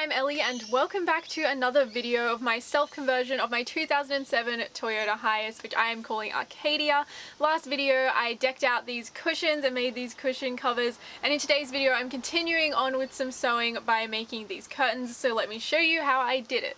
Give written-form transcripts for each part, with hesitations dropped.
I'm Ellie and welcome back to another video of my self-conversion of my 2007 Toyota Hiace, which I am calling Arcadia. Last video I decked out these cushions and made these cushion covers, and in today's video I'm continuing on with some sewing by making these curtains, so let me show you how I did it.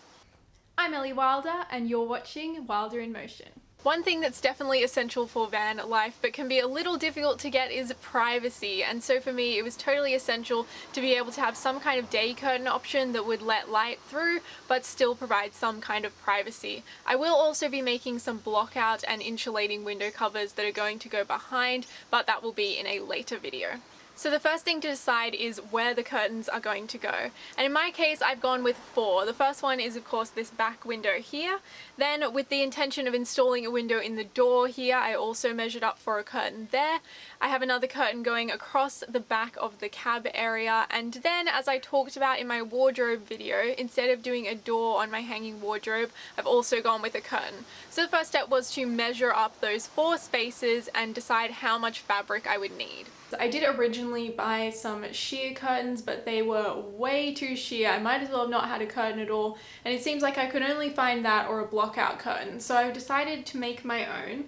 I'm Ellie Wilder and you're watching Wilder in Motion. One thing that's definitely essential for van life but can be a little difficult to get is privacy, and so for me it was totally essential to be able to have some kind of day curtain option that would let light through but still provide some kind of privacy. I will also be making some block out and insulating window covers that are going to go behind, but that will be in a later video. So the first thing to decide is where the curtains are going to go. And in my case, I've gone with 4. The first one is of course this back window here. Then with the intention of installing a window in the door here, I also measured up for a curtain there. I have another curtain going across the back of the cab area. And then, as I talked about in my wardrobe video, instead of doing a door on my hanging wardrobe, I've also gone with a curtain. So the first step was to measure up those 4 spaces and decide how much fabric I would need. I did originally buy some sheer curtains, but they were way too sheer. I might as well have not had a curtain at all, and it seems like I could only find that or a block out curtain. So I've decided to make my own,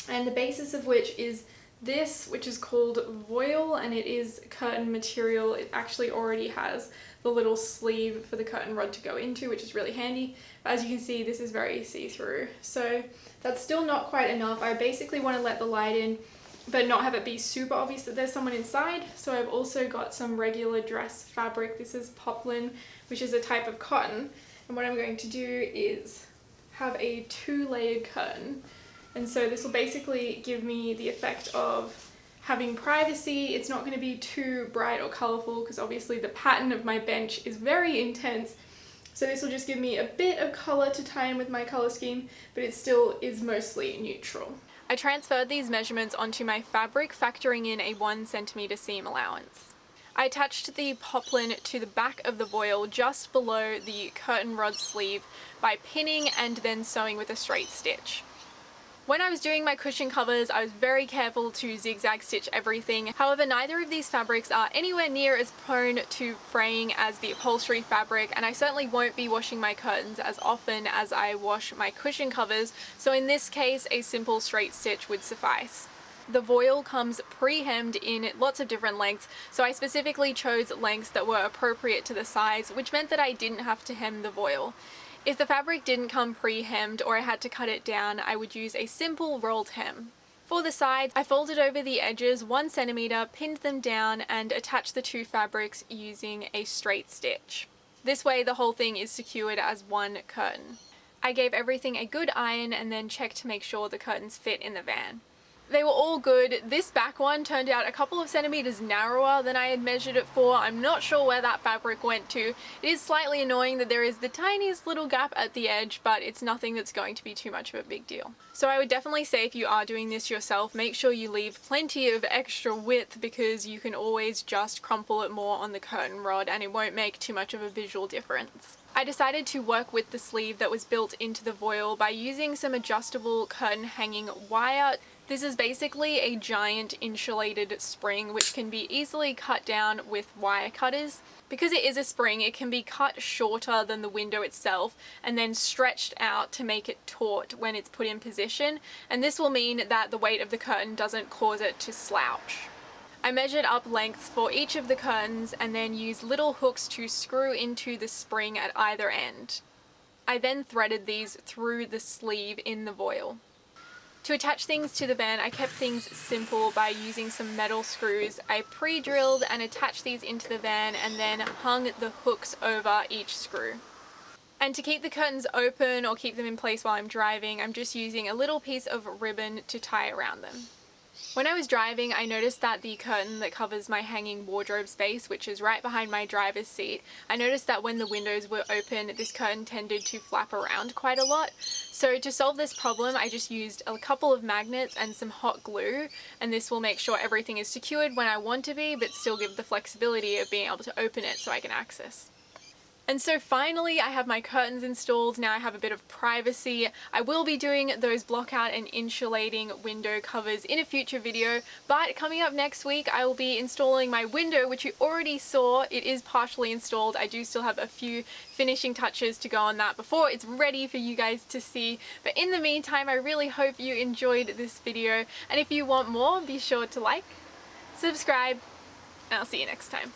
and the basis of which is this, which is called voile, and it is curtain material. It actually already has the little sleeve for the curtain rod to go into, which is really handy. But as you can see, this is very see-through. So that's still not quite enough. I basically want to let the light in but not have it be super obvious that there's someone inside. So I've also got some regular dress fabric. This is poplin, which is a type of cotton. And what I'm going to do is have a 2-layered curtain. And so this will basically give me the effect of having privacy. It's not going to be too bright or colorful because obviously the pattern of my bench is very intense. So this will just give me a bit of color to tie in with my color scheme, but it still is mostly neutral. I transferred these measurements onto my fabric, factoring in a 1 centimeter seam allowance. I attached the poplin to the back of the voile just below the curtain rod sleeve by pinning and then sewing with a straight stitch. When I was doing my cushion covers, I was very careful to zigzag stitch everything. However, neither of these fabrics are anywhere near as prone to fraying as the upholstery fabric, and I certainly won't be washing my curtains as often as I wash my cushion covers, so in this case, a simple straight stitch would suffice. The voile comes pre-hemmed in lots of different lengths, so I specifically chose lengths that were appropriate to the size, which meant that I didn't have to hem the voile. If the fabric didn't come pre-hemmed or I had to cut it down, I would use a simple rolled hem. For the sides, I folded over the edges 1 centimeter, pinned them down, and attached the 2 fabrics using a straight stitch. This way the whole thing is secured as one curtain. I gave everything a good iron and then checked to make sure the curtains fit in the van. They were all good. This back one turned out a couple of centimeters narrower than I had measured it for. I'm not sure where that fabric went to. It is slightly annoying that there is the tiniest little gap at the edge, but it's nothing that's going to be too much of a big deal. So I would definitely say if you are doing this yourself, make sure you leave plenty of extra width because you can always just crumple it more on the curtain rod and it won't make too much of a visual difference. I decided to work with the sleeve that was built into the voile by using some adjustable curtain hanging wire. This is basically a giant insulated spring which can be easily cut down with wire cutters. Because it is a spring, it can be cut shorter than the window itself and then stretched out to make it taut when it's put in position, and this will mean that the weight of the curtain doesn't cause it to slouch. I measured up lengths for each of the curtains and then used little hooks to screw into the spring at either end. I then threaded these through the sleeve in the voile. To attach things to the van, I kept things simple by using some metal screws. I pre-drilled and attached these into the van and then hung the hooks over each screw. And to keep the curtains open or keep them in place while I'm driving, I'm just using a little piece of ribbon to tie around them. When I was driving, I noticed that the curtain that covers my hanging wardrobe space, which is right behind my driver's seat, I noticed that when the windows were open, this curtain tended to flap around quite a lot. So to solve this problem, I just used a couple of magnets and some hot glue, and this will make sure everything is secured when I want to be, but still give the flexibility of being able to open it so I can access. And so finally I have my curtains installed. Now I have a bit of privacy. I will be doing those blockout and insulating window covers in a future video, but coming up next week I will be installing my window, which you already saw. It is partially installed. I do still have a few finishing touches to go on that before it's ready for you guys to see. But in the meantime, I really hope you enjoyed this video, and if you want more, be sure to like, subscribe, and I'll see you next time.